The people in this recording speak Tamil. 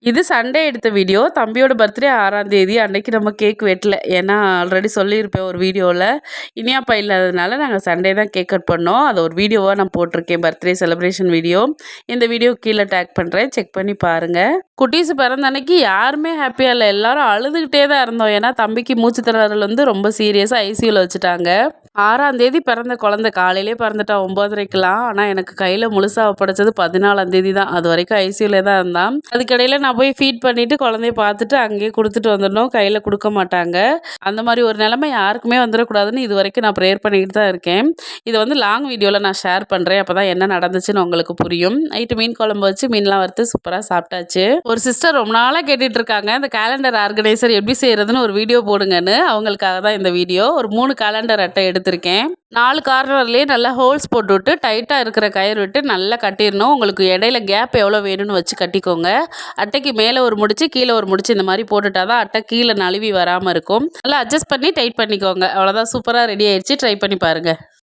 இது சண்டே எடுத்த வீடியோ. தம்பியோட பர்த்டே 6ஆம் தேதி. அன்னைக்கு நம்ம கேக் வெட்டல. ஏன்னா ஆல்ரெடி சொல்லியிருப்பேன் ஒரு வீடியோல. இனியாப்பா இல்லாததுனால நாங்க சண்டே தான் கேக் கட் பண்ணோம். அத ஒரு வீடியோவா நான் போட்டிருக்கேன். Birthday celebration video. இந்த வீடியோ கீழ டேக் பண்றேன். செக் பண்ணி பாருங்க. குட்டீஸ் பிறந்த அன்னைக்கு யாருமே ஹேப்பியா இல்ல. எல்லாரும் அழுதுகிட்டே தான் இருந்தோம். ஏன்னா தம்பிக்கு மூச்சு திணறல் வந்து ரொம்ப சீரியஸா ஐசியூல வச்சுட்டாங்க. 6ஆம் தேதி பிறந்த குழந்தை காலையிலே பிறந்துட்டா 9:30க்கெல்லாம். ஆனா எனக்கு கையில முழுசா ஒப்படைச்சது 14ஆம் தேதி தான். அது வரைக்கும் ஐசியூல தான் இருந்தான். அதுக்கிடையில நான் போய் ஃபீட் பண்ணிட்டு குழந்தைய பார்த்துட்டு அங்கேயே குடுத்துட்டு வந்துடணும். கையில குடுக்க மாட்டாங்க. அந்த மாரி ஒரு நிலைமை யாருக்குமே வந்துரக்கூடாதுன்னு இதுவரைக்கும் நான் ப்ரேயர் பண்ணிக்கிட்டு தான் இருக்கேன். இத வந்து லாங் வீடியோல நான் ஷேர் பண்றேன். அப்பதான் என்ன நடந்துச்சுன்னு உங்களுக்கு புரியும். நைட்டு மீன் குழம்பு வச்சு மீன்லாம் வறுத்து சூப்பரா சாப்பிட்டாச்சு. ஒரு சிஸ்டர் ரொம்ப நாளா கேட்டுட்டு இருக்காங்க. இந்த கேலண்டர் ஆர்கனைசர் எப்படி செய்றதுன்னு ஒரு வீடியோ போடுங்கன்னு. அவங்களுக்காக தான் இந்த வீடியோ. ஒரு 3 கேலண்டர் அட்டை எடுத்திருக்கேன். 4 கார்னர்லயே நல்லா ஹோல்ஸ் போட்டுவிட்டு டைட்டா இருக்கிற கயிறு விட்டு நல்லா கட்டிறணும். உங்களுக்கு இடையில கேப் எவ்வளோ வேணும்னு வச்சு கட்டிக்கோங்க. அட்டைக்கு மேலே ஒரு முடிச்சு, கீழே ஒரு முடிச்சு இந்த மாதிரி போட்டுட்டா தான் அட்டை கீழே நழுவி வராம இருக்கும். நல்லா அட்ஜஸ்ட் பண்ணி டைட் பண்ணிக்கோங்க. அவ்வளோதான், சூப்பரா ரெடி ஆயிடுச்சு. ட்ரை பண்ணி பாருங்க.